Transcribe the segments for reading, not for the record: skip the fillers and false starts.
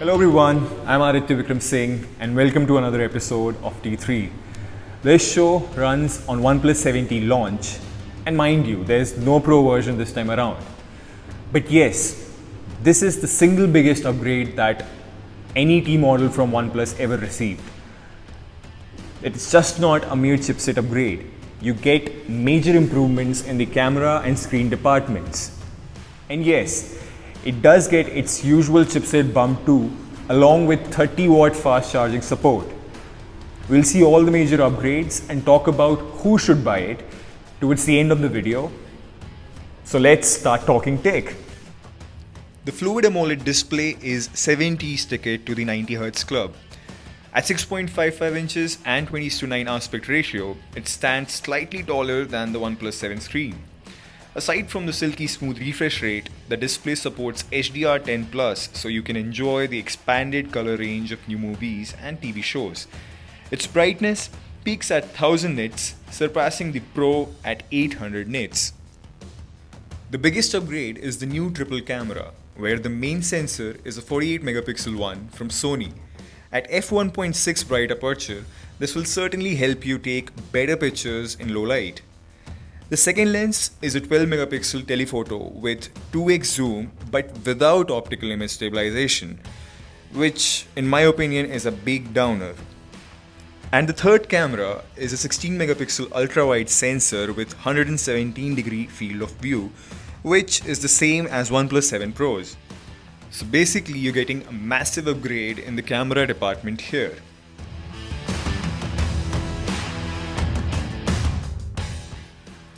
Hello everyone, I'm Aditya Vikram Singh and welcome to another episode of T3. This show runs on OnePlus 7T launch, and mind you, there's no Pro version this time around. But yes, this is the single biggest upgrade that any T model from OnePlus ever received. It's just not a mere chipset upgrade. You get major improvements in the camera and screen departments. And yes, it does get its usual chipset bump too, along with 30-watt fast charging support. We'll see all the major upgrades and talk about who should buy it towards the end of the video. So let's start talking tech. The Fluid AMOLED display is 7T's ticket to the 90Hz club. At 6.55 inches and 20:9 aspect ratio, it stands slightly taller than the OnePlus 7 screen. Aside from the silky smooth refresh rate, the display supports HDR10+, so you can enjoy the expanded color range of new movies and TV shows. Its brightness peaks at 1000 nits, surpassing the Pro at 800 nits. The biggest upgrade is the new triple camera, where the main sensor is a 48 megapixel one from Sony. At f1.6 bright aperture, this will certainly help you take better pictures in low light. The second lens is a 12 megapixel telephoto with 2x zoom but without optical image stabilization, which in my opinion is a big downer. And the third camera is a 16 megapixel ultra-wide sensor with 117 degree field of view, which is the same as OnePlus 7 Pros. So basically you're getting a massive upgrade in the camera department here.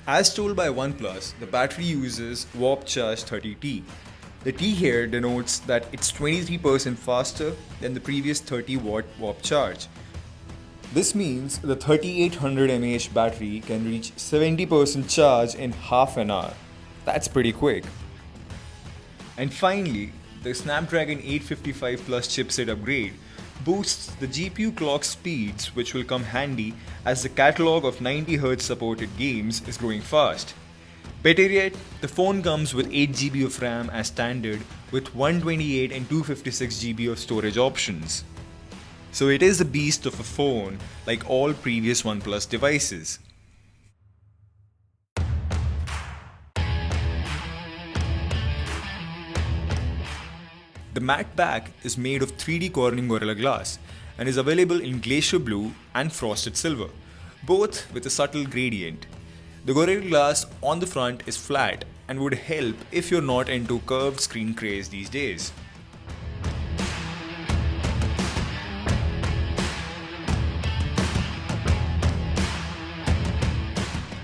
As told by OnePlus, the battery uses Warp Charge 30T. The T here denotes that it's 23% faster than the previous 30-watt Warp Charge. This means the 3800 mAh battery can reach 70% charge in half an hour. That's pretty quick. And finally, the Snapdragon 855 Plus chipset upgrade boosts the GPU clock speeds, which will come handy as the catalog of 90Hz supported games is growing fast. Better yet, the phone comes with 8GB of RAM as standard with 128 and 256GB of storage options. So it is a beast of a phone like all previous OnePlus devices. The matte back is made of 3D Corning Gorilla Glass and is available in Glacier Blue and Frosted Silver, both with a subtle gradient. The Gorilla Glass on the front is flat and would help if you're not into curved screen craze these days.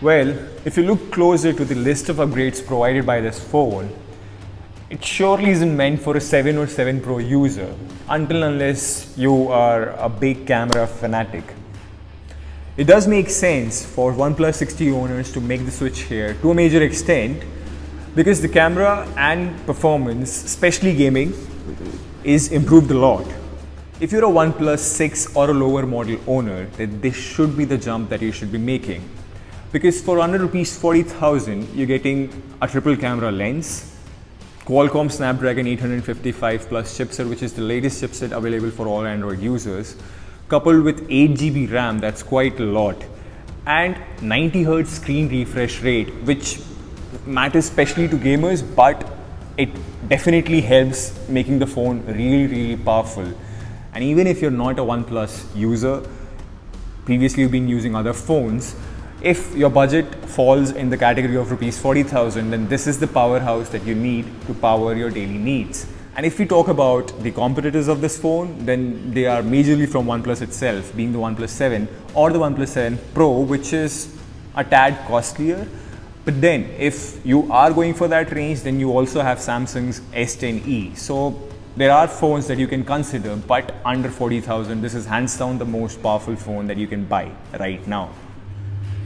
Well, if you look closer to the list of upgrades provided by this phone, it surely isn't meant for a 7 or 7 Pro user unless you are a big camera fanatic. It does make sense for OnePlus 6T owners to make the switch here to a major extent because the camera and performance, especially gaming, is improved a lot. If you're a OnePlus 6 or a lower model owner, then this should be the jump that you should be making. Because for under Rs 40,000, you're getting a triple camera lens, Qualcomm Snapdragon 855 Plus chipset, which is the latest chipset available for all Android users, coupled with 8GB RAM, that's quite a lot, and 90Hz screen refresh rate, which matters especially to gamers, but it definitely helps making the phone really powerful. And even if you're not a OnePlus user, previously you've been using other phones, if your budget falls in the category of Rs 40,000, then this is the powerhouse that you need to power your daily needs. And if we talk about the competitors of this phone, then they are majorly from OnePlus itself, being the OnePlus 7 or the OnePlus 7 Pro, which is a tad costlier. But then if you are going for that range, then you also have Samsung's S10e. So there are phones that you can consider, but under 40,000, this is hands down the most powerful phone that you can buy right now.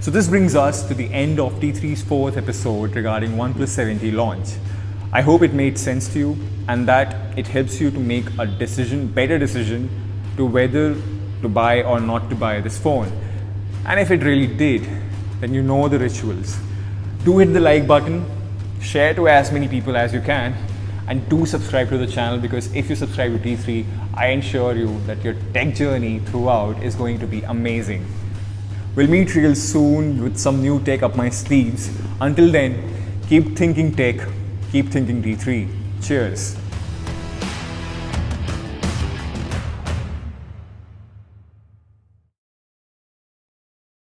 So this brings us to the end of T3's fourth episode regarding OnePlus 7T launch. I hope it made sense to you and that it helps you to make a better decision to whether to buy or not to buy this phone. And if it really did, then you know the rituals. Do hit the like button, share to as many people as you can, and do subscribe to the channel, because if you subscribe to T3, I ensure you that your tech journey throughout is going to be amazing. We'll meet real soon with some new tech up my sleeves. Until then, keep thinking tech, keep thinking T3. Cheers.